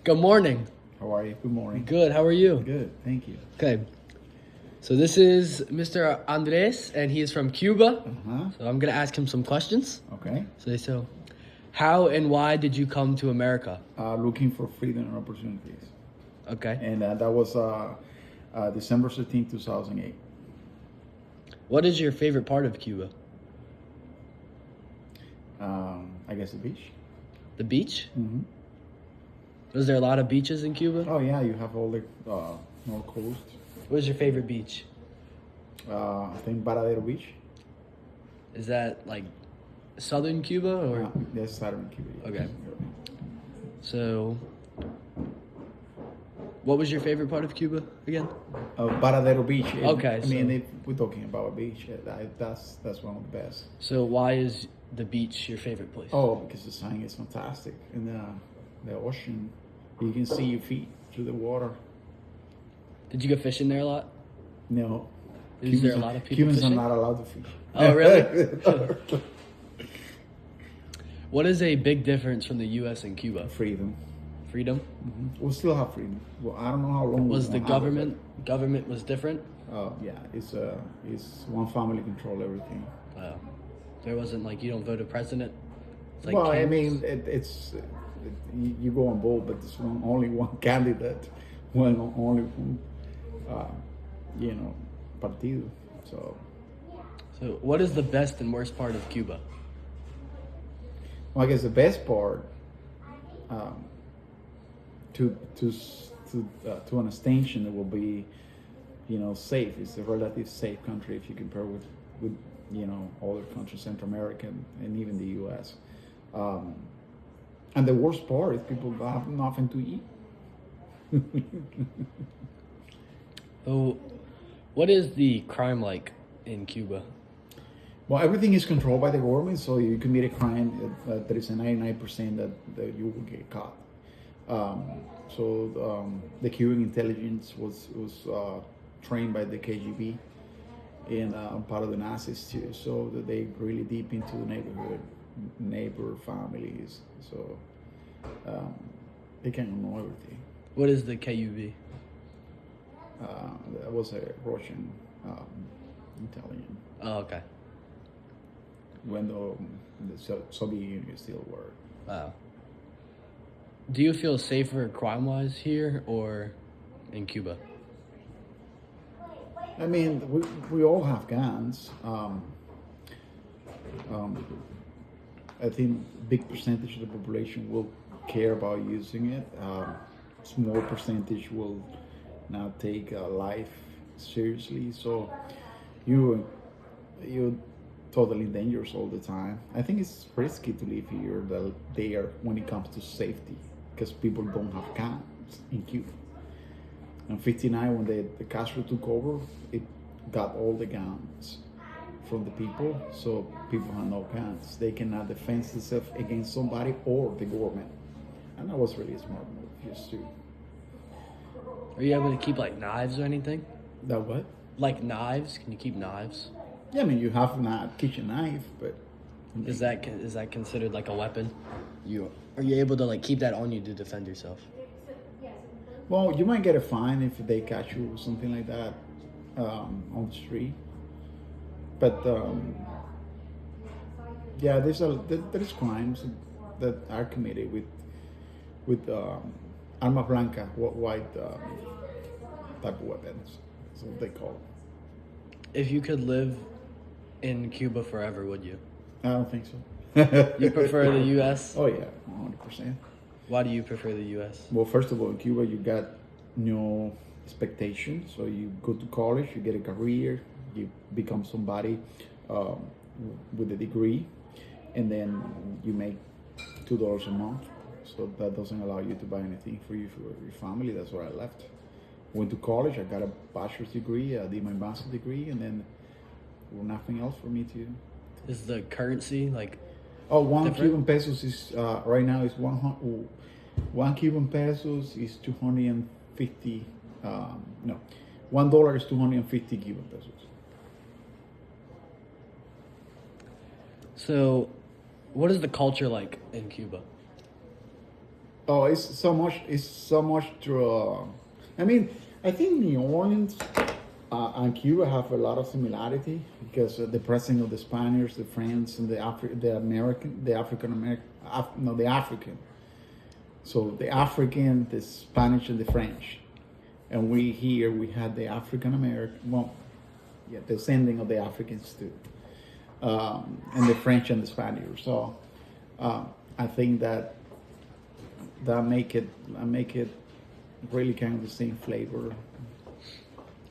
Good morning. How are you? Good morning. Good. How are you? Good, thank you. Okay. So this is Mr. Andres, and he is from Cuba. Uh-huh. So I'm gonna ask him some questions. Okay. So, how and why did you come to America? Looking for freedom and opportunities. Okay. And that was December 13th, 2008. What is your favorite part of Cuba? I guess the beach. The beach? Mm-hmm. Was there a lot of beaches in Cuba? Oh, yeah, you have all the North Coast. What was your favorite beach? I think Varadero Beach. Is that like southern Cuba or? That's Southern Cuba. Yes. Okay. So, what was your favorite part of Cuba again? Varadero Beach. Okay, I mean, if we're talking about a beach, that's one of the best. So why is the beach your favorite place? Oh, because the sun is fantastic. And the ocean, you can see your feet through the water. Did you go fishing there a lot? No. Is there a lot of people Cubans fishing? are not allowed to fish. Oh, really? What is a big difference from the U.S. and Cuba? Freedom. Freedom? We still have freedom. Well, I don't know how long Was we're the gonna have it, government was different? but, yeah, it's one family control everything. There wasn't like you don't vote a president. It's like Well, I camps. mean, you go on board, but there's only one candidate, only one, partido. So, what is the best and worst part of Cuba? well, I guess the best part, to an extension, it will be, safe. It's a relative safe country if you compare with other countries, Central America and even the U.S. And the worst part is people have nothing to eat. Oh, what is the crime like in Cuba? Well, everything is controlled by the government, so you commit a crime, there is a 99% that you will get caught. The Cuban intelligence was trained by the KGB and part of the Nazis too, so that they really deep into the neighbor families, so they can know everything. What is the KUB? That was a Russian intelligence Oh, okay. when the Soviet Union still were. Wow. Do you feel safer crime-wise here or in Cuba? I mean, we all have guns. I think big percentage of the population will care about using it. Small percentage will not take life seriously. So you're totally dangerous all the time. I think it's risky to live here there when it comes to safety, because people don't have guns in Cuba. In '59, when the Castro took over, it got all the guns from the people, so people have no guns. They cannot defend themselves against somebody or the government. And that was really a smart move, just to... Are you able to keep like knives or anything? That what? Like knives? Can you keep knives? Yeah, I mean, you have a kitchen knife, but... Is that considered like a weapon? Are you able to like keep that on you to defend yourself? Well, you might get a fine if they catch you or something like that on the street. But yeah, there's crimes that are committed with arma blanca, white type of weapons. That's what they call it. If you could live in Cuba forever, would you? I don't think so. You prefer the U.S.? Oh yeah, 100%. Why do you prefer the U.S.? Well, first of all, in Cuba, you got no expectations. So you go to college, you get a career, you become somebody with a degree, and then you make $2 a month. So that doesn't allow you to buy anything for you, for your family. That's where I left. Went to college, I got a bachelor's degree, I did my master's degree, and then nothing else for me to... Is the currency like... Oh, one different? Cuban pesos is right now is 100. 1 Cuban pesos is 250. No, $1 is 250 Cuban pesos. So, what is the culture like in Cuba? Oh, it's so much. It's so much to. I mean, I think New Orleans and Cuba have a lot of similarity because the presence of the Spaniards, the French, and the African American, no, the African. So the African, the Spanish, and the French, and we had the African American. Well, yeah, descending of the Africans too, and the French and the Spaniards. So I think that make it really kind of the same flavor.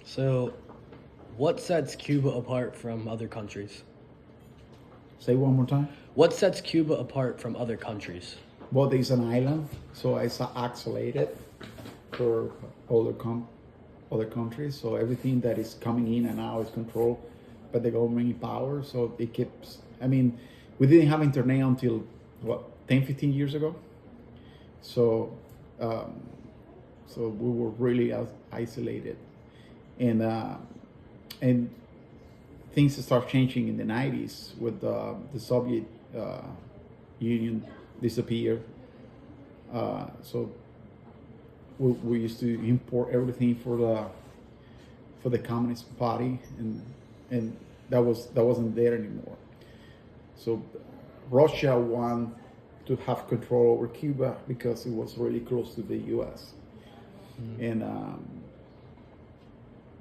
So, what sets Cuba apart from other countries? Say one more time. What sets Cuba apart from other countries? Well, it's an island, so it's isolated for other countries. So everything that is coming in and out is controlled by the government power. So it keeps. I mean, we didn't have internet until what 10, 15 years ago. So, so we were really isolated, and things start changing in the 90s with the Soviet Union disappear. So we used to import everything for the Communist Party, and that wasn't there anymore. So Russia won to have control over Cuba because it was really close to the U.S. And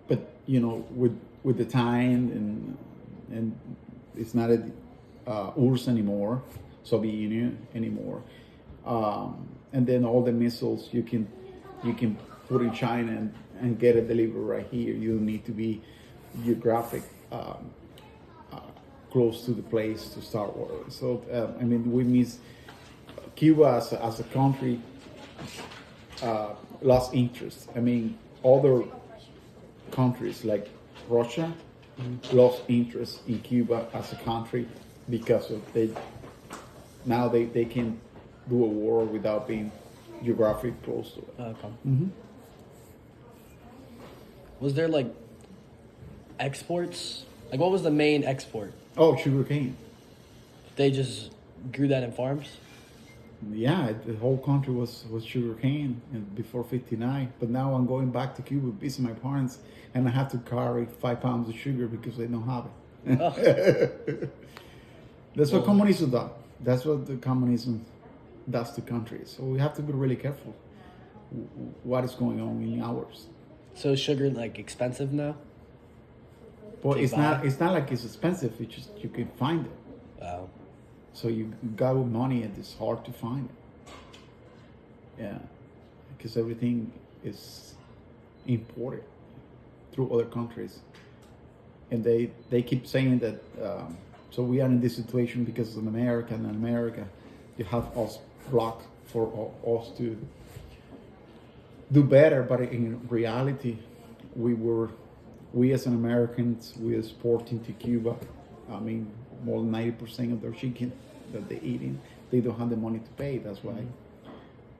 but you know, with the time and it's not a URSS anymore, Soviet Union anymore, and then all the missiles you can put in China and get it delivered right here. You don't need to be geographic close to the place to start with. So I mean, we miss Cuba as a country lost interest. I mean, other countries like Russia lost interest in Cuba as a country because of now they can do a war without being geographically close to it. Okay. Mm-hmm. Was there like exports? Like, what was the main export? Oh, sugarcane. They just grew that in farms? Yeah, the whole country was sugarcane before '59. But now I'm going back to Cuba, visit my parents, and I have to carry 5 pounds of sugar because they don't have it. Oh. That's what communism does. That's what the communism does to countries. So we have to be really careful what is going on in ours. So is sugar like expensive now? But Okay, it's bye. not. It's not like it's expensive. It's just you can find it. Oh. So you got with money, and it's hard to find it. Yeah, because everything is imported through other countries, and they keep saying that. So we are in this situation because of America, and in America, you have us blocked for us to do better. But in reality, we as an Americans, we export into Cuba. I mean, more than 90% of their chicken that they're eating, they don't have the money to pay. That's why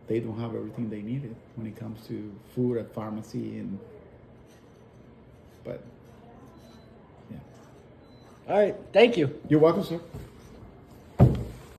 they don't have everything they needed when it comes to food at pharmacy but yeah. All right. Thank you. You're welcome, sir.